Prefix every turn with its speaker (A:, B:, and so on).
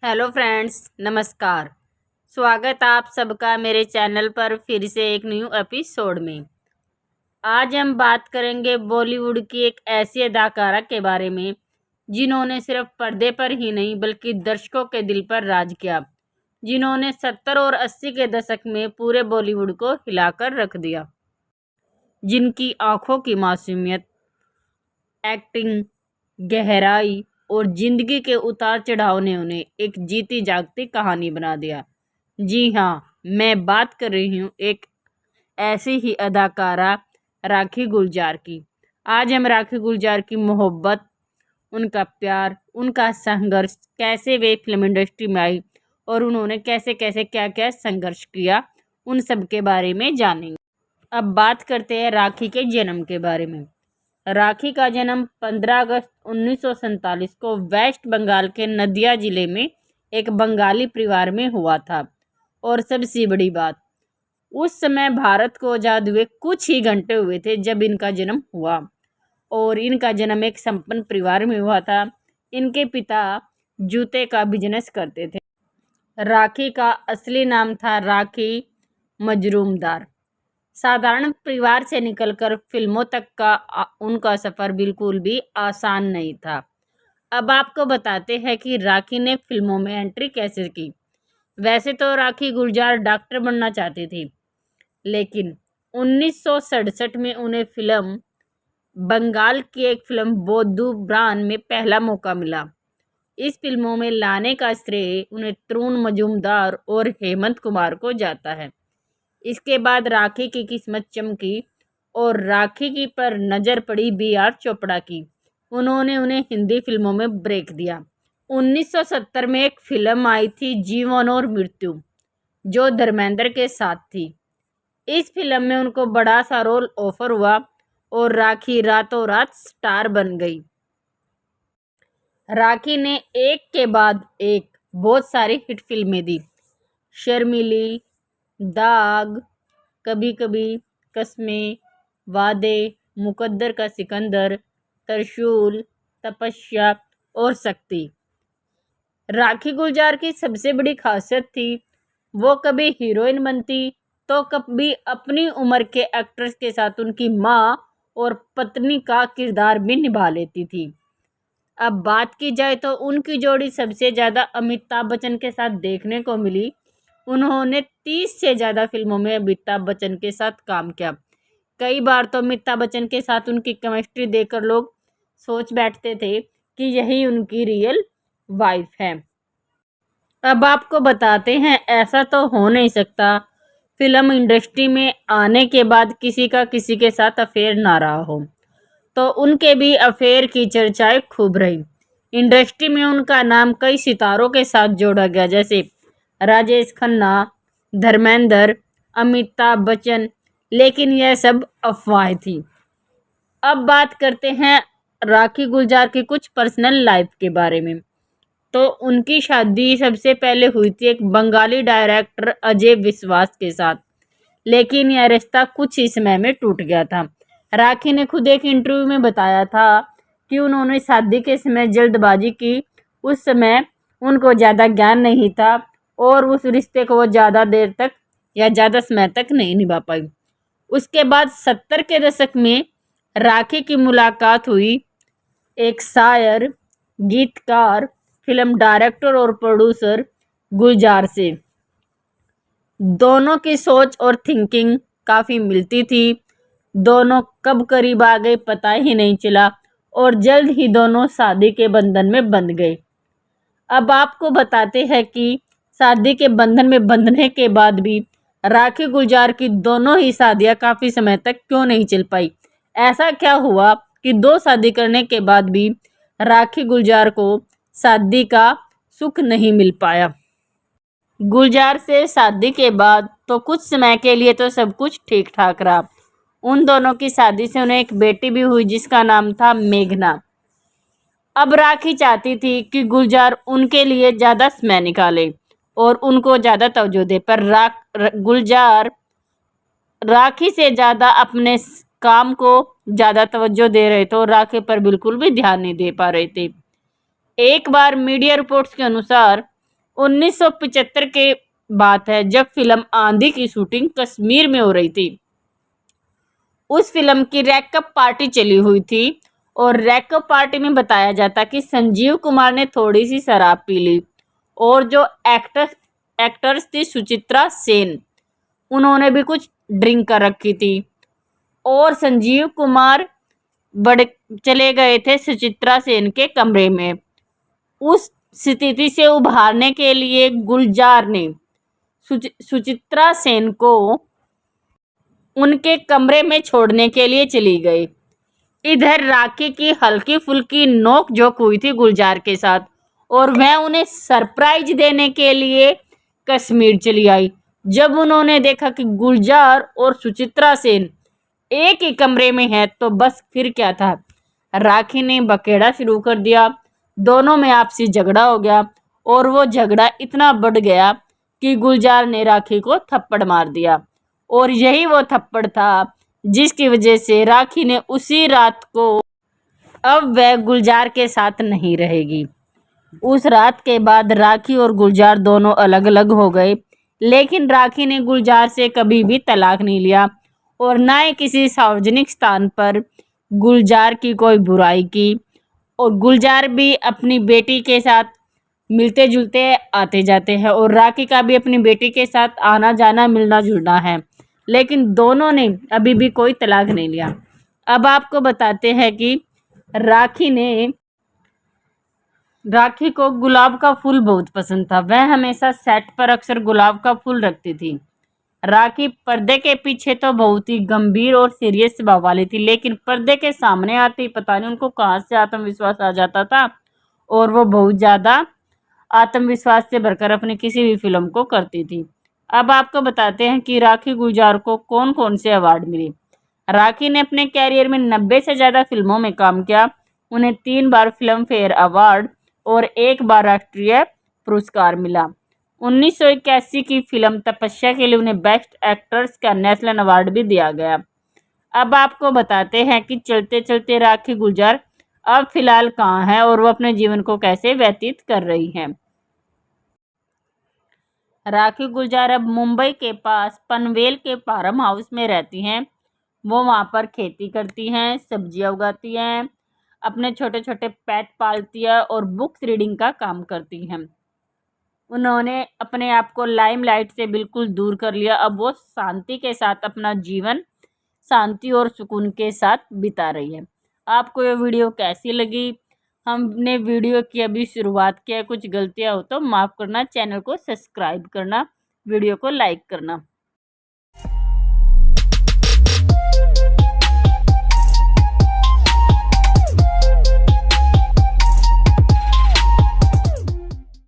A: Hello friends, नमस्कार। स्वागत आप सबका मेरे चैनल पर फिर से एक न्यू एपिसोड में। आज हम बात करेंगे बॉलीवुड की एक ऐसी अदाकारा के बारे में जिन्होंने सिर्फ पर्दे पर ही नहीं बल्कि दर्शकों के दिल पर राज किया, जिन्होंने 70 और 80 के दशक में पूरे बॉलीवुड को हिलाकर रख दिया, जिनकी आंखों की मासूमियत, एक्टिंग, गहराई और जिंदगी के उतार चढ़ाव ने उन्हें एक जीती जागती कहानी बना दिया। जी हाँ, मैं बात कर रही हूँ एक ऐसी ही अदाकारा राखी गुलजार की। आज हम राखी गुलजार की मोहब्बत, उनका प्यार, उनका संघर्ष, कैसे वे फिल्म इंडस्ट्री में आई और उन्होंने कैसे कैसे क्या क्या संघर्ष किया, उन सब के बारे में जानेंगे। अब बात करते हैं राखी के जन्म के बारे में। राखी का जन्म 15 अगस्त 1947 को वेस्ट बंगाल के नदिया जिले में एक बंगाली परिवार में हुआ था। और सबसे बड़ी बात, उस समय भारत को आज़ाद हुए कुछ ही घंटे हुए थे जब इनका जन्म हुआ और इनका जन्म एक संपन्न परिवार में हुआ था। इनके पिता जूते का बिजनेस करते थे। राखी का असली नाम था राखी मजरूमदार। साधारण परिवार से निकलकर फिल्मों तक का उनका सफ़र बिल्कुल भी आसान नहीं था। अब आपको बताते हैं कि राखी ने फिल्मों में एंट्री कैसे की। वैसे तो राखी गुलजार डॉक्टर बनना चाहती थी, लेकिन 1967 में उन्हें फिल्म बंगाल की एक फिल्म बोद्दू ब्रान में पहला मौका मिला। इस फिल्मों में लाने का श्रेय उन्हें तरुण मजूमदार और हेमंत कुमार को जाता है। इसके बाद राखी की किस्मत चमकी और राखी की पर नज़र पड़ी बी.आर. चोपड़ा की। उन्होंने उन्हें हिंदी फिल्मों में ब्रेक दिया। 1970 में एक फिल्म आई थी जीवन और मृत्यु, जो धर्मेंद्र के साथ थी। इस फिल्म में उनको बड़ा सा रोल ऑफर हुआ और राखी रातों रात स्टार बन गई। राखी ने एक के बाद एक बहुत सारी हिट फिल्में दी। शर्मिली, दाग, कभी कभी, कस्में, वादे, मुकद्दर का सिकंदर, त्रिशूल, तपस्या और शक्ति। राखी गुलजार की सबसे बड़ी खासियत थी, वो कभी हीरोइन बनती तो कभी अपनी उम्र के एक्ट्रेस के साथ उनकी माँ और पत्नी का किरदार भी निभा लेती थी। अब बात की जाए तो उनकी जोड़ी सबसे ज़्यादा अमिताभ बच्चन के साथ देखने को मिली। उन्होंने 30 से ज़्यादा फिल्मों में अमिताभ बच्चन के साथ काम किया। कई बार तो अमिताभ बच्चन के साथ उनकी केमिस्ट्री देखकर लोग सोच बैठते थे कि यही उनकी रियल वाइफ है। अब आपको बताते हैं, ऐसा तो हो नहीं सकता फिल्म इंडस्ट्री में आने के बाद किसी का किसी के साथ अफेयर ना रहा हो। तो उनके भी अफेयर की चर्चाएं खूब रही। इंडस्ट्री में उनका नाम कई सितारों के साथ जोड़ा गया, जैसे राजेश खन्ना, धर्मेंद्र, अमिताभ बच्चन, लेकिन यह सब अफवाहें थी। अब बात करते हैं राखी गुलजार की कुछ पर्सनल लाइफ के बारे में। तो उनकी शादी सबसे पहले हुई थी एक बंगाली डायरेक्टर अजय विश्वास के साथ, लेकिन यह रिश्ता कुछ ही समय में टूट गया था। राखी ने खुद एक इंटरव्यू में बताया था कि उन्होंने शादी के समय जल्दबाजी की। उस समय उनको ज़्यादा ज्ञान नहीं था और उस रिश्ते को वो ज़्यादा देर तक या ज़्यादा समय तक नहीं निभा पाई। उसके बाद 70 के दशक में राखी की मुलाकात हुई एक शायर, गीतकार, फिल्म डायरेक्टर और प्रोड्यूसर गुलजार से। दोनों की सोच और थिंकिंग काफ़ी मिलती थी। दोनों कब करीब आ गए पता ही नहीं चला और जल्द ही दोनों शादी के बंधन में बंध गए। अब आपको बताते हैं कि शादी के बंधन में बंधने के बाद भी राखी गुलजार की दोनों ही शादियां काफ़ी समय तक क्यों नहीं चल पाई। ऐसा क्या हुआ कि 2 शादी करने के बाद भी राखी गुलजार को शादी का सुख नहीं मिल पाया। गुलजार से शादी के बाद तो कुछ समय के लिए तो सब कुछ ठीक ठाक रहा। उन दोनों की शादी से उन्हें एक बेटी भी हुई जिसका नाम था मेघना। अब राखी चाहती थी कि गुलजार उनके लिए ज़्यादा समय निकाले और उनको ज़्यादा तवज्जो दे, पर गुलजार राखी से ज़्यादा अपने काम को ज़्यादा तवज्जो दे रहे थे और राखी पर बिल्कुल भी ध्यान नहीं दे पा रहे थे। एक बार मीडिया रिपोर्ट्स के अनुसार 1975 के बात है, जब फिल्म आंधी की शूटिंग कश्मीर में हो रही थी। उस फिल्म की रैकअप पार्टी चली हुई थी और रैकअप पार्टी में बताया जाता कि संजीव कुमार ने थोड़ी सी शराब पी ली और जो एक्टर्स थी सुचित्रा सेन, उन्होंने भी कुछ ड्रिंक कर रखी थी और संजीव कुमार बड़े चले गए थे सुचित्रा सेन के कमरे में। उस स्थिति से उभारने के लिए गुलजार ने सुचित्रा सेन को उनके कमरे में छोड़ने के लिए चली गई। इधर राखी की हल्की फुल्की नोक झोंक हुई थी गुलजार के साथ और वह उन्हें सरप्राइज देने के लिए कश्मीर चली आई। जब उन्होंने देखा कि गुलजार और सुचित्रा सेन एक ही कमरे में है तो बस फिर क्या था, राखी ने बखेड़ा शुरू कर दिया। दोनों में आपसी झगड़ा हो गया और वो झगड़ा इतना बढ़ गया कि गुलजार ने राखी को थप्पड़ मार दिया और यही वो थप्पड़ था जिसकी वजह से राखी ने उसी रात को, अब वह गुलजार के साथ नहीं रहेगी। उस रात के बाद राखी और गुलजार दोनों अलग अलग हो गए, लेकिन राखी ने गुलजार से कभी भी तलाक नहीं लिया और ना ही किसी सार्वजनिक स्थान पर गुलजार की कोई बुराई की। और गुलजार भी अपनी बेटी के साथ मिलते जुलते आते जाते हैं और राखी का भी अपनी बेटी के साथ आना जाना मिलना जुलना है, लेकिन दोनों ने अभी भी कोई तलाक नहीं लिया। अब आपको बताते हैं कि राखी को गुलाब का फूल बहुत पसंद था। वह हमेशा सेट पर अक्सर गुलाब का फूल रखती थी। राखी पर्दे के पीछे तो बहुत ही गंभीर और सीरियस स्वभाव वाली थी, लेकिन पर्दे के सामने आते ही पता नहीं उनको कहाँ से आत्मविश्वास आ जाता था और वो बहुत ज़्यादा आत्मविश्वास से भरकर अपनी किसी भी फिल्म को करती थी। अब आपको बताते हैं कि राखी गुलजार को कौन कौन से अवार्ड मिले। राखी ने अपने कैरियर में 90 से ज़्यादा फिल्मों में काम किया। उन्हें 3 बार फिल्म फेयर अवार्ड और 1 बार राष्ट्रीय पुरस्कार मिला। 1981 की फिल्म तपस्या के लिए उन्हें बेस्ट एक्ट्रेस का नेशनल अवार्ड भी दिया गया। अब आपको बताते हैं कि चलते चलते राखी गुलजार अब फिलहाल कहाँ है और वो अपने जीवन को कैसे व्यतीत कर रही हैं। राखी गुलजार अब मुंबई के पास पनवेल के फार्म हाउस में रहती हैं। वो वहाँ पर खेती करती हैं, सब्जियाँ उगाती हैं, अपने छोटे छोटे पेट पालती है और बुक्स रीडिंग का काम करती हैं। उन्होंने अपने आप को लाइमलाइट से बिल्कुल दूर कर लिया। अब वो शांति के साथ अपना जीवन शांति और सुकून के साथ बिता रही है। आपको ये वीडियो कैसी लगी? हमने वीडियो की अभी शुरुआत किया, कुछ गलतियाँ हो तो माफ़ करना, चैनल को सब्सक्राइब करना, वीडियो को लाइक करना।